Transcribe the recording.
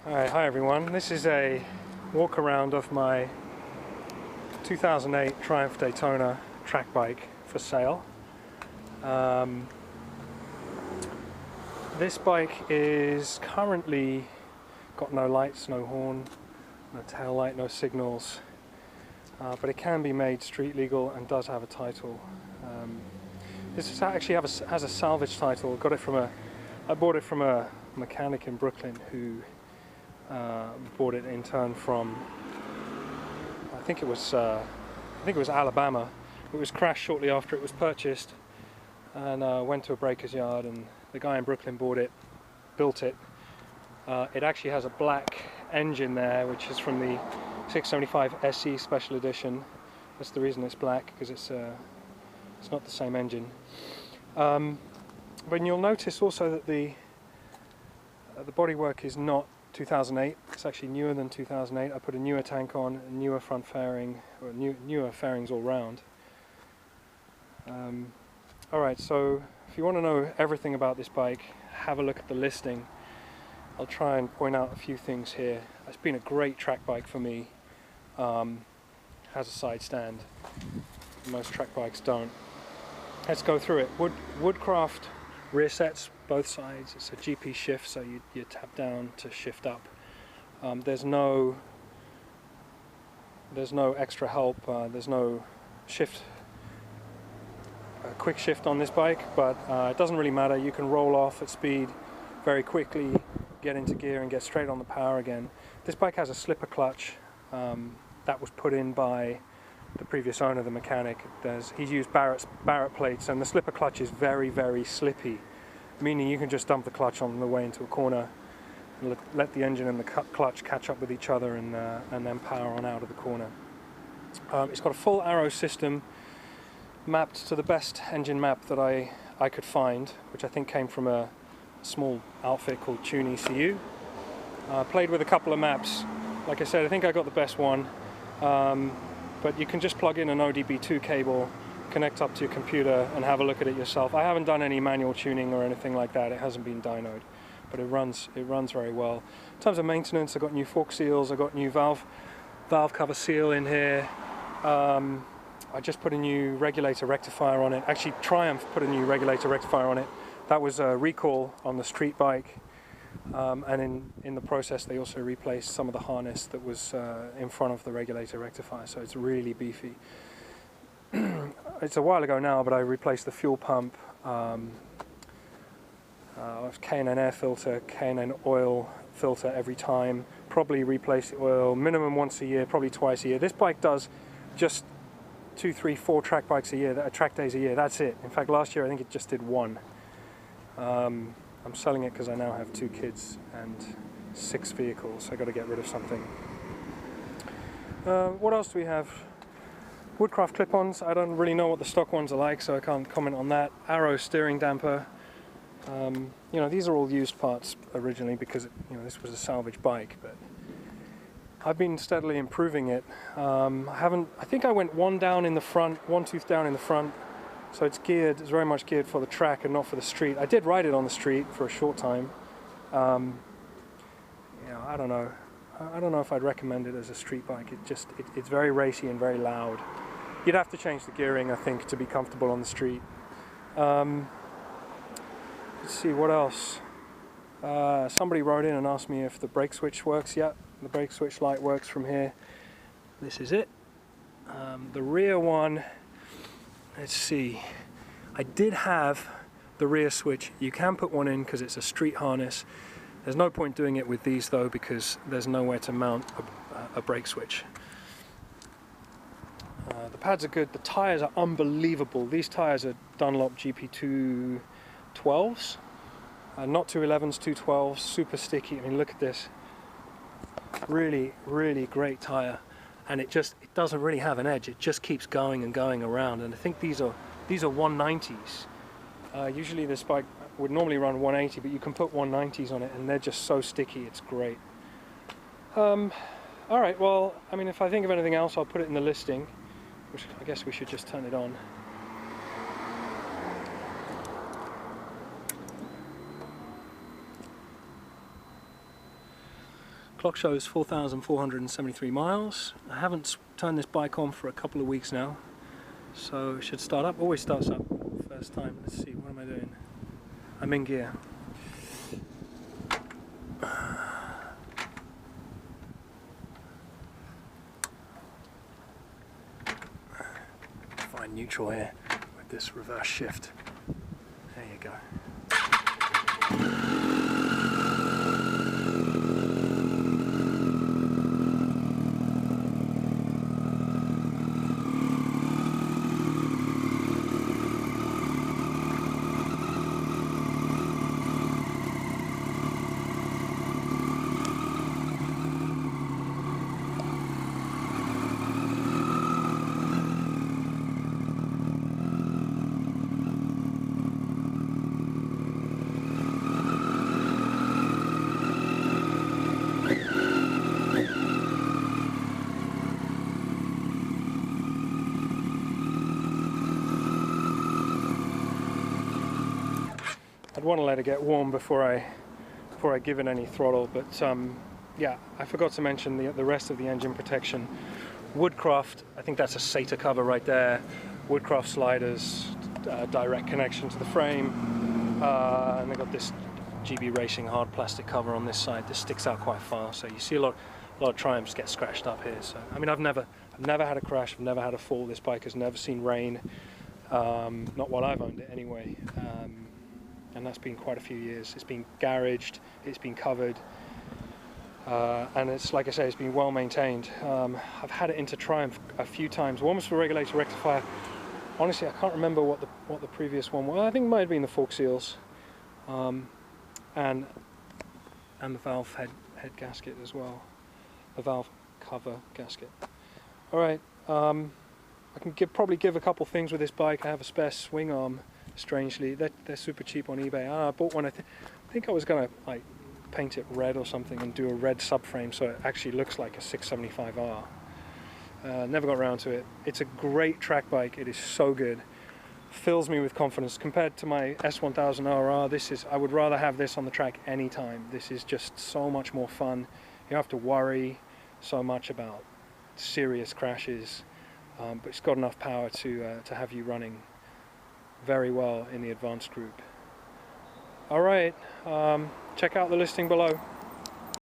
Alright, hi everyone. This is a walk around of my 2008 Triumph Daytona track bike for sale. This bike is currently got no lights, no horn, no tail light, no signals, but it can be made street legal and does have a title. This actually has a salvage title. I bought it from a mechanic in Brooklyn who bought it in turn from I think it was Alabama. It was crashed shortly after it was purchased, and went to a breaker's yard, and the guy in Brooklyn bought it, built it. It actually has a black engine there, which is from the 675 SE Special Edition. That's the reason it's black, because it's not the same engine. But you'll notice also that the bodywork is not 2008. It's actually newer than 2008. I put a newer tank on, a newer front fairing, or newer fairings all round. Alright, so if you want to know everything about this bike, have a look at the listing. I'll try and point out a few things here. It's been a great track bike for me. Has a side stand. Most track bikes don't. Let's go through it. Woodcraft rear sets, both sides. It's a GP shift, so you tap down to shift up. There's no extra help. There's no quick shift on this bike, but it doesn't really matter. You can roll off at speed very quickly, get into gear and get straight on the power again. This bike has a slipper clutch that was put in by the previous owner, the mechanic. He's used Barrett plates, and the slipper clutch is very, very slippy, meaning you can just dump the clutch on the way into a corner and let the engine and the clutch catch up with each other, and then power on out of the corner. It's got a full aero system mapped to the best engine map that I could find, which I think came from a small outfit called Tune ECU. Played with a couple of maps. Like I said, I think I got the best one. But you can just plug in an ODB2 cable, connect up to your computer, and have a look at it yourself. I haven't done any manual tuning or anything like that. It hasn't been dynoed, but it runs very well. In terms of maintenance, I got new fork seals, I got new valve cover seal in here. I just put a new regulator rectifier on it. Actually, Triumph put a new regulator rectifier on it. That was a recall on the street bike. And in the process they also replaced some of the harness that was in front of the regulator rectifier, so it's really beefy. It's a while ago now, but I replaced the fuel pump, K&N air filter, K&N oil filter every time, probably replace the oil minimum once a year, probably twice a year. This bike does just 2, 3, 4 track bikes a year, track days a year, that's it. In fact, last year I think it just did 1. I'm selling it because I now have 2 kids and 6 vehicles, so I got to get rid of something. What else do we have? Woodcraft clip-ons. I don't really know what the stock ones are like, so I can't comment on that. Arrow steering damper. You know, these are all used parts originally because this was a salvage bike, but I've been steadily improving it. I think I went one tooth down in the front. So it's very much geared for the track and not for the street. I did ride it on the street for a short time. I don't know. I don't know if I'd recommend it as a street bike. It's very racy and very loud. You'd have to change the gearing, I think, to be comfortable on the street. Let's see, what else? Somebody wrote in and asked me if the brake switch works. Yeah, the brake switch light works from here. This is it. The rear one, let's see, I did have the rear switch. You can put one in because it's a street harness. There's no point doing it with these though, because there's nowhere to mount a brake switch. The pads are good. The tires are unbelievable. These tires are Dunlop GP 212s, not 211s, 212s, super sticky. I mean, look at this. Really, really great tire. And it doesn't really have an edge. It just keeps going and going around. And I think these are 190s. Usually this bike would normally run 180, but you can put 190s on it, and they're just so sticky. It's great. All right. Well, I mean, if I think of anything else, I'll put it in the listing. Which I guess we should just turn it on. Clock shows 4,473 miles. I haven't turned this bike on for a couple of weeks now, so it should start up. Always starts up first time. Let's see, what am I doing? I'm in gear. Find neutral here with this reverse shift. There you go. I'd want to let it get warm before I give it any throttle, but yeah, I forgot to mention the rest of the engine protection. Woodcraft, I think that's a SATA cover right there. Woodcraft sliders, direct connection to the frame, and they've got this GB Racing hard plastic cover on this side. This sticks out quite far, so you see a lot of Triumphs get scratched up here. So I mean, I've never had a crash, I've never had a fall. This bike has never seen rain, not while I've owned it anyway. And that's been quite a few years. It's been garaged, it's been covered, and it's, like I say, it's been well maintained. I've had it into Triumph a few times. One was for regulator rectifier. Honestly, I can't remember what the previous one was. I think it might have been the fork seals, and the valve head gasket as well, the valve cover gasket. All right, I can probably give a couple things with this bike. I have a spare swing arm. Strangely, they're super cheap on eBay. I bought one. I think I was gonna like paint it red or something and do a red subframe so it actually looks like a 675R. Never got around to it. It's a great track bike. It is so good. Fills me with confidence compared to my S1000RR. I would rather have this on the track anytime. This is just so much more fun. You don't have to worry so much about serious crashes, but it's got enough power to have you running very well in the advanced group. All right, check out the listing below.